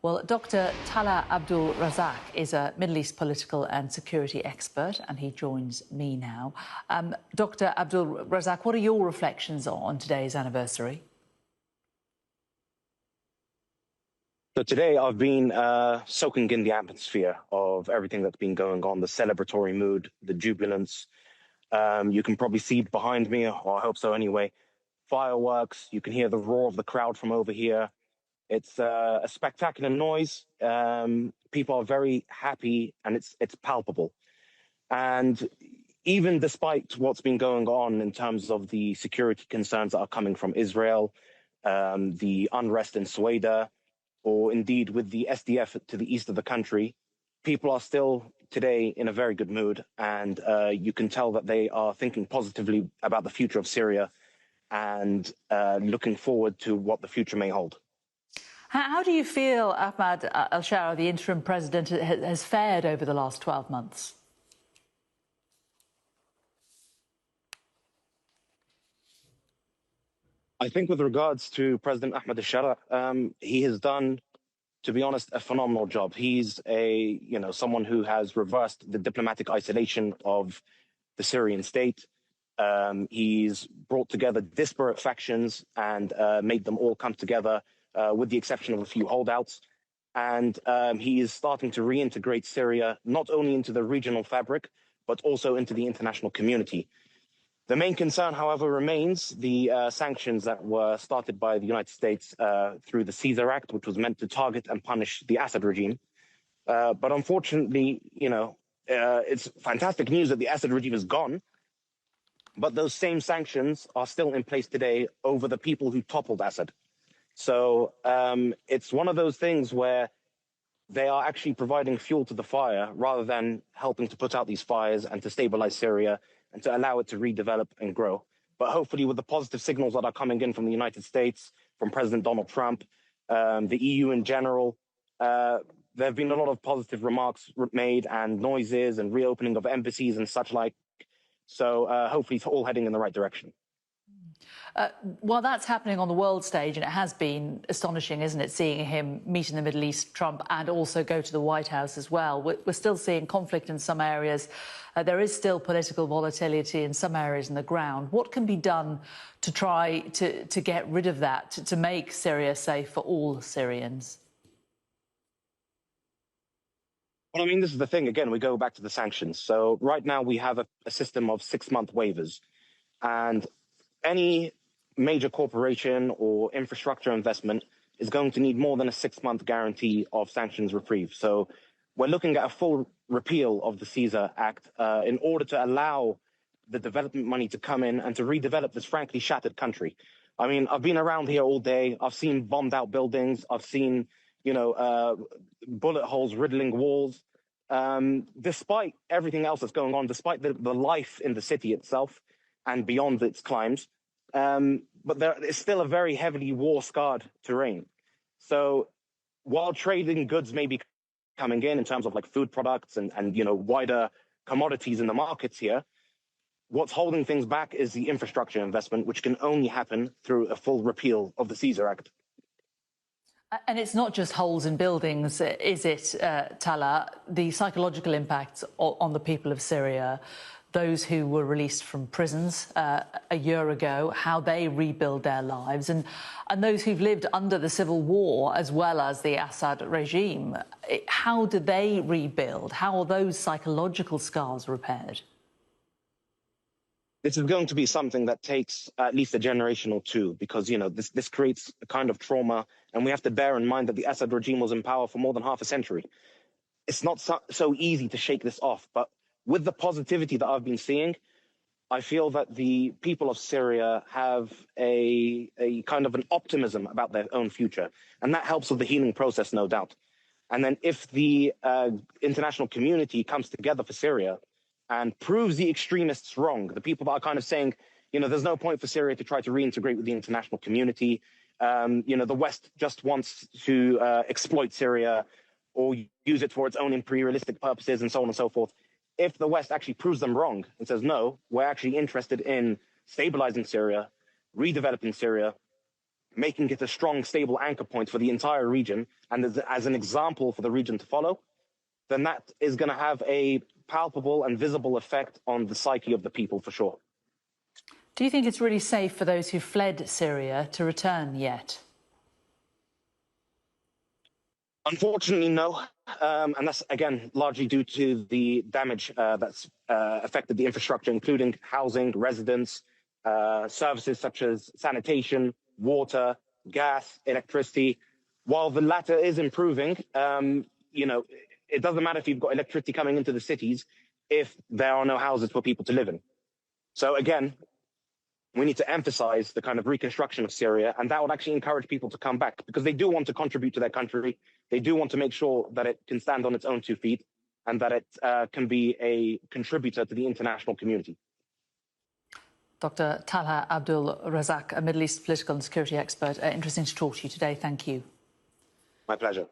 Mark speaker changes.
Speaker 1: Well, Dr. Tallha Abdulrazaq is a Middle East political and security expert, and he joins me now. Dr. Abdulrazaq, what are your reflections on today's anniversary?
Speaker 2: So today I've been soaking in the atmosphere of everything that's been going on, the celebratory mood, the jubilance. You can probably see behind me, or I hope so anyway, fireworks. You can hear the roar of the crowd from over here. It's a spectacular noise. People are very happy, and it's palpable. And even despite what's been going on in terms of the security concerns that are coming from Israel, the unrest in Sueda, or indeed with the SDF to the east of the country, people are still today in a very good mood, and you can tell that they are thinking positively about the future of Syria and looking forward to what the future may hold.
Speaker 1: How do you feel Ahmad al-Shara, the interim president, has fared over the last 12 months?
Speaker 2: I think with regards to President Ahmad al-Shara, he has done, to be honest, a phenomenal job. He's someone who has reversed the diplomatic isolation of the Syrian state. He's brought together disparate factions and made them all come together, with the exception of a few holdouts. And he is starting to reintegrate Syria, not only into the regional fabric, but also into the international community. The main concern, however, remains the sanctions that were started by the United States through the Caesar Act, which was meant to target and punish the Assad regime. But unfortunately, it's fantastic news that the Assad regime is gone. But those same sanctions are still in place today over the people who toppled Assad. So it's one of those things where they are actually providing fuel to the fire rather than helping to put out these fires and to stabilize Syria and to allow it to redevelop and grow. But hopefully with the positive signals that are coming in from the United States, from President Donald Trump, the EU in general, there have been a lot of positive remarks made and noises and reopening of embassies and such like. So hopefully it's all heading in the right direction.
Speaker 1: Well, that's happening on the world stage, and it has been astonishing, isn't it, seeing him meet in the Middle East, Trump, and also go to the White House as well. We're still seeing conflict in some areas. There is still political volatility in some areas on the ground. What can be done to try to get rid of that, to make Syria safe for all Syrians?
Speaker 2: Well, I mean, this is the thing. Again, we go back to the sanctions. So right now we have a system of 6-month waivers, and any major corporation or infrastructure investment is going to need more than a 6-month guarantee of sanctions reprieve. So we're looking at a full repeal of the Caesar Act in order to allow the development money to come in and to redevelop this frankly shattered country. I mean, I've been around here all day. I've seen bombed out buildings. I've seen, bullet holes riddling walls. Despite everything else that's going on, despite the life in the city itself and beyond its climes, but there is still a very heavily war-scarred terrain. So while trading goods may be coming in terms of like food products and wider commodities in the markets here, what's holding things back is the infrastructure investment, which can only happen through a full repeal of the Caesar Act.
Speaker 1: And it's not just holes in buildings, is it, Tallha? The psychological impacts on the people of Syria, those who were released from prisons a year ago, how they rebuild their lives, and those who've lived under the civil war as well as the Assad regime. How do they rebuild? How are those psychological scars repaired?
Speaker 2: This is going to be something that takes at least a generation or two, because, this creates a kind of trauma, and we have to bear in mind that the Assad regime was in power for more than half a century. It's not so easy to shake this off, but with the positivity that I've been seeing, I feel that the people of Syria have a kind of an optimism about their own future, and that helps with the healing process, no doubt. And then if the international community comes together for Syria and proves the extremists wrong, the people that are kind of saying, there's no point for Syria to try to reintegrate with the international community, the West just wants to exploit Syria or use it for its own imperialistic purposes and so on and so forth. If the West actually proves them wrong and says, no, we're actually interested in stabilizing Syria, redeveloping Syria, making it a strong, stable anchor point for the entire region and as an example for the region to follow, then that is going to have a palpable and visible effect on the psyche of the people for sure.
Speaker 1: Do you think it's really safe for those who fled Syria to return yet?
Speaker 2: Unfortunately, no. And that's, again, largely due to the damage that's affected the infrastructure, including housing, residents, services such as sanitation, water, gas, electricity. While the latter is improving, it doesn't matter if you've got electricity coming into the cities if there are no houses for people to live in. So again, we need to emphasize the kind of reconstruction of Syria, and that would actually encourage people to come back because they do want to contribute to their country. They do want to make sure that it can stand on its own 2 feet and that it can be a contributor to the international community.
Speaker 1: Dr. Tallha Abdulrazaq, a Middle East political and security expert. Interesting to talk to you today. Thank you.
Speaker 2: My pleasure.